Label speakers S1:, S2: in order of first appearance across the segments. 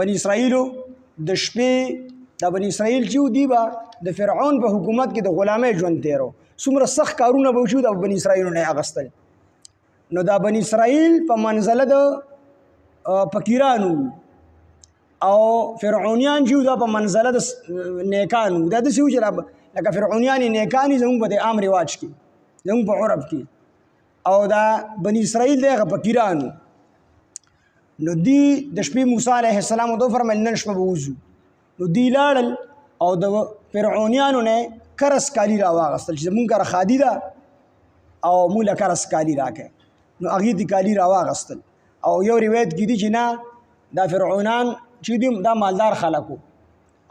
S1: بني اسرائیلو د شپې د بني اسرائیل چې دی به د فرعون په حکومت کې د غلامۍ ژوند تیرو څومره سخت کارونه به وشو د بني اسرائیلو نه اغستل نو دا بني اسرائیل په منزله د فقیرانو او فرعونیان چې دا په منزله د نیکانو دا د سیو چې لکه فرعونیان نیکانی زموږ په عام رواج کې زموږ په عرب کې او دا بني اسرائیل دغه فقیرانو نو دی د شپې موسی علیه السلام ته فرمایل نن شپه به وځو نو دی لاړل او د فرعونیانو نه کرس کالی راواغستل چې زمونږ کره خادي ده او موږ له کرس کالی راکړه نو هغې دې کالي راواغستل او یو روایت کې دي چې نه دا فرعونان چې دي دا مالدار خلکو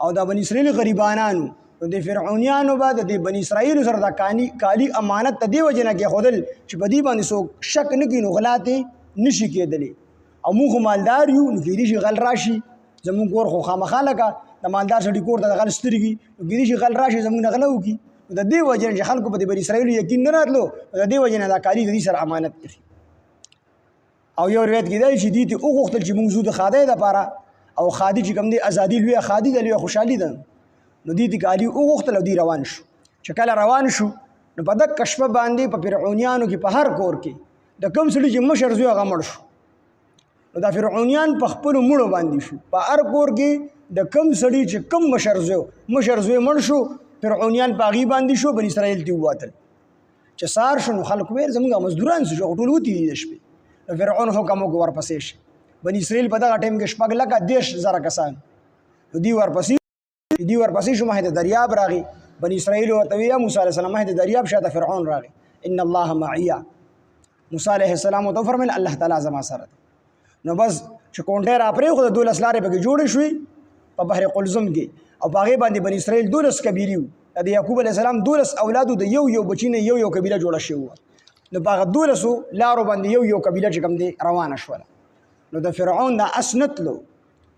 S1: او دا بني اسرائیل غریبانانو نو د فرعونیانو به د بني اسرائیلو سره دا کالي امانت ته دې وجې نه کېښودل چې په دې باندې څوک شک نه کړي نو غلا ترې نشي کېدلی او موږ مالدار یو نو کېدای شي غل راشي زموږ کور خو خامخا لکه د مالدار سړي کور ته د غل سترګي نو کېدای شي غل راشي زموږ نه غله وکړي نو د دې وجې نه چې خلکو په د بني اسرائیلو یقین نه راتلو د دې وجې نه دا کالي د دې سره امانت کړي او یو روایت کې دی چې دې ته وغوښتل چې موږ ځو د خادۍ دپاره او خادي چې کوم دی ازادي لویه خادي ده لویه خوشحالي ده نو دې ته کالي وغوښتل او دې روان شو چې کله روان شو نو په دغه شپه باندې په فرعونیانو کې په هر کور کې د کوم سړي چې مشر زوی هغه مړ شو نو دا فرعونیان په خپلو مړو باندې شو په هر کور کې د کم سړي چې کم مشر زوی مړ شو فرعونیان په هغې باندې شو بني اسرائیل ته ووتل چې سهار شو نو خلک ویل زموږ مزدوران څه شو ټول وتي دي د شپې نو فرعون حکم وکړ ورپسې شي بني اسرائیل په دغه ټایم کې 6,10,000 کسان نو دوی ورپسې شو مخې ته دریاب راغی بني اسرائیل ورته ویل موسی علیه السلام مخې ته دریاب شاته فرعون راغی ان الله معي موسی علیه السلام ورته وفرمیل الله تعالی زما سره نو بس چې کونټۍ را پرېښوده 12 لارې پکې جوړې شوې په بحر قلزم کې او په هغې باندې بني اسرائیل 12 قبیلې وو د یعقوب علیه السلام 12 اولادو د یو بچي نه یو قبیله جوړه شوې وه نو په هغه 12 لارو باندې یو قبیله چې کوم دی روانه شوله نو د فرعون دا اس نه تلو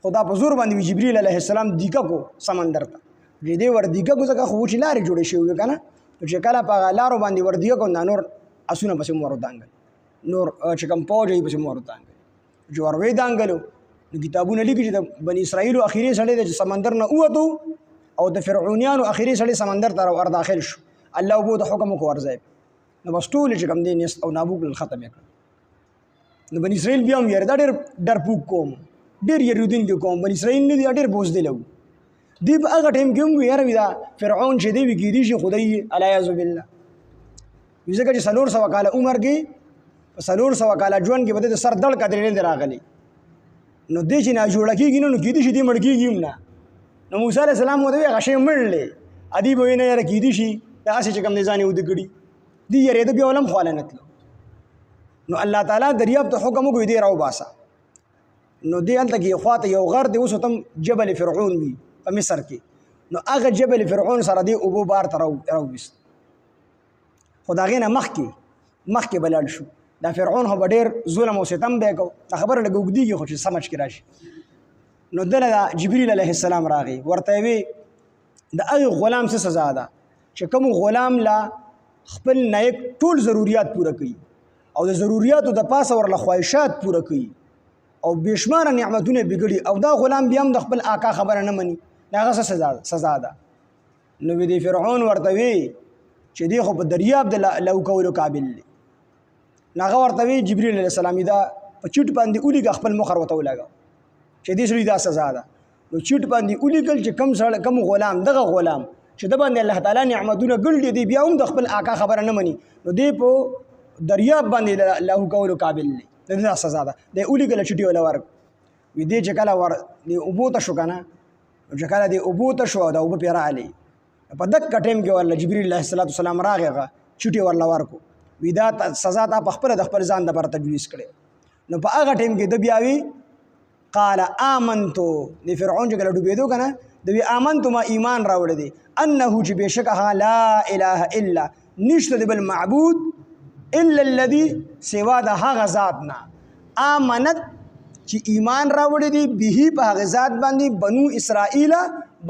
S1: خو دا په زور باندې جبریل علیه السلام دیګه کو سمندر ته چې دی ور دیګه کو ځکه خو وچې لارې جوړې شوې وې که نه نو چې کله په هغه لارو باندې ور دیګه کو دا نور اسونه پسې مو ورودانګل نور چې کوم پوځ یې پسې مو ورودانګل چې ور وې دانګلو نو کتابونه لیکي چې د بني اسرائیلو اخري سړی دی چې سمندر نه ووتو او د فرعونیانو اخري سړی سمندر ته ور داخل شو الله اوبو ته حکم وکړ ورځئ نو بس ټول چې کوم دی نیست او نابوک ختم یې کړ نو بني اسرائیل بیا هم یاره دا ډېر ډرپوک قوم ډېر یېرېدونکي قوم بني اسرائیل نه دي ډېر بوزدله وو دوی په هغه ټایم کې هم وي یاره وي دا فرعون چې دی وي کېدای شي خدای علیاذ بالله وي ځکه چې 400 کاله عمر کې په 400 کاله ژوند کې به د سر دړ قدرې نه دی راغلی نو دی چې ناجوړه کېږي نو کېدای شي دی مړ کېږي هم نه نو موسی علیه السلام ورته وایي هغه شی مړلی ادي به وایي نه یاره کېدای شي دغسې چې کوم دی ځان یې وده کړي دی یېرېده بیا ولم خواله نه تلو نو الله تعالی دریاب ته حکم وکړو دی راوباسه نو دی هلته کې خواته یو غر دی اوس هم جبل فرعون وي په مصر کې نو هغه جبل فرعون سره دی اوبو بار ته راوویست خو د هغې نه مخکې به لاړ شو دا فرعون خو به ډېر ظلم او ستم به یې کو دا خبره لږ اوږدېږي خو چې سمجھ کې راشي نو دله دا جبریل علیه السلام راغی ورته یې وی د هغې غلام څه سزا ده چې کوم غلام لا خپل نایک ټول ضروریات پوره کوي او د ضروریاتو د پاسه ورله خواهشات پوره کوي او بېشماره نعمتونه بګړي او دا غلام بیا هم د خپل آقا خبره نه مني د هغه څه سزا ده نو وی دی فرعون ورته وی چې دی خو په دریاب د لو کولو قابل دی نو هغه ورته وی جبریل علیه السلام دا په چټ باندې ولیکه خپل مخر ورته ولګه چې دې سړي دا سزا ده نو چټ باندې ولیکل چې کم غلام دغه غلام چې د باندې الله تعالی نعمتونه ګړي دی بیا هم د خپل آقا خبره نه مني نو دی په دریاب باندې لو کولو قابل دی دا سزا ده د ولیکل چټي ولا ورک وی دی چې کله دی اوبو ته شو که نه چې کله دی اوبو ته شو دا اوبه پرې راغلې په دغه ټایم کې ورله جبریل علیه السلام راغی هغه چټي ورله ورکو وی دا سزا ته په خپله د خپل ځان دپاره تجویز کړی نو په هغه ټایم کې د بیا وی قال آمنتو د فرعون چې کله ډوبېدو که نه د وی آمنتو ما ایمان راوړی دی انه چې بېشکه لا اله الا نشته د بل معبود الا الذي سوا د هغه ذات نه آمنت چې ایمان راوړی دی به په هغه ذات باندې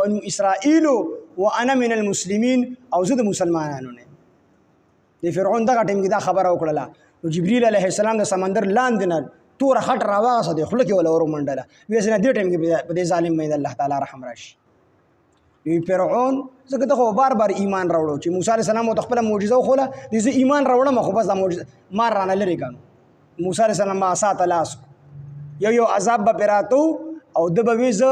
S1: بنو اسرائیلو وانا من المسلمین او زه د مسلمانانو نه د فرعون دغه ټیم کې دا خبره وکړله نو جبریل علیه السلام د سمندر لاندې نه تور خټ راواغسه دی خوله کې ولا ور منډله ویسې نه دې ټایم کې په دې ظالم باندې الله تعالی رحم راشي. وی فرعون څنګه ته خو بار بار ایمان راوړو چې موسی علیه السلام او خپل معجزه خوله دې ایمان راوړم خو بس د معجزه مار رانه لري کانو موسی علیه السلام ما سات لاس یو عذاب به پراتو او د به ویزه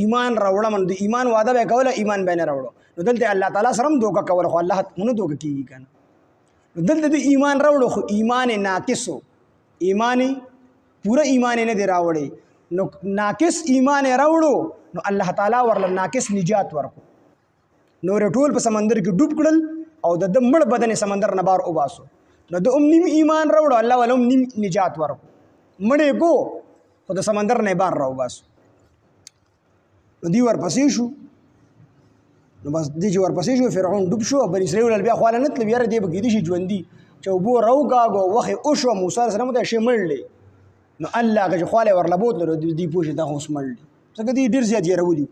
S1: ایمان راوړم د ایمان وعده به کوله ایمان به نه راوړو نو دلته الله تعالی سره دوکه کول خو الله مونږ دوکه کیږي کنه نو دلته د ایمان راوړو خو ایمان ناقصو ایمان پورا ایمان نه دی راوړي نو ناقص ایمان راوړو نو الله تعالی ورله ناقص نجات ورکو نور ټول په سمندر کې ډوب کړل او د مړ بدن سمندر نه بار وباسو نو د نیم ایمان راوړو الله ولوم نیم نجات ورکو مړې کو خو د سمندر نه بار راو باسو نو دی ورپسې شو نو بس دی چې ورپسې شو فرعون ډوب شو بني اسرائیل بیا خواله نه تلل یاره دی به کېدی شي ژوندي چې اوبو راوګاږو وخت اوشو موسی علیه السلام ته شی مړلی نو الله که چې خواله ورلبوت نو دی پوه شي دا خو اوس مړلی ځکه دی ډېر زیات یې راولي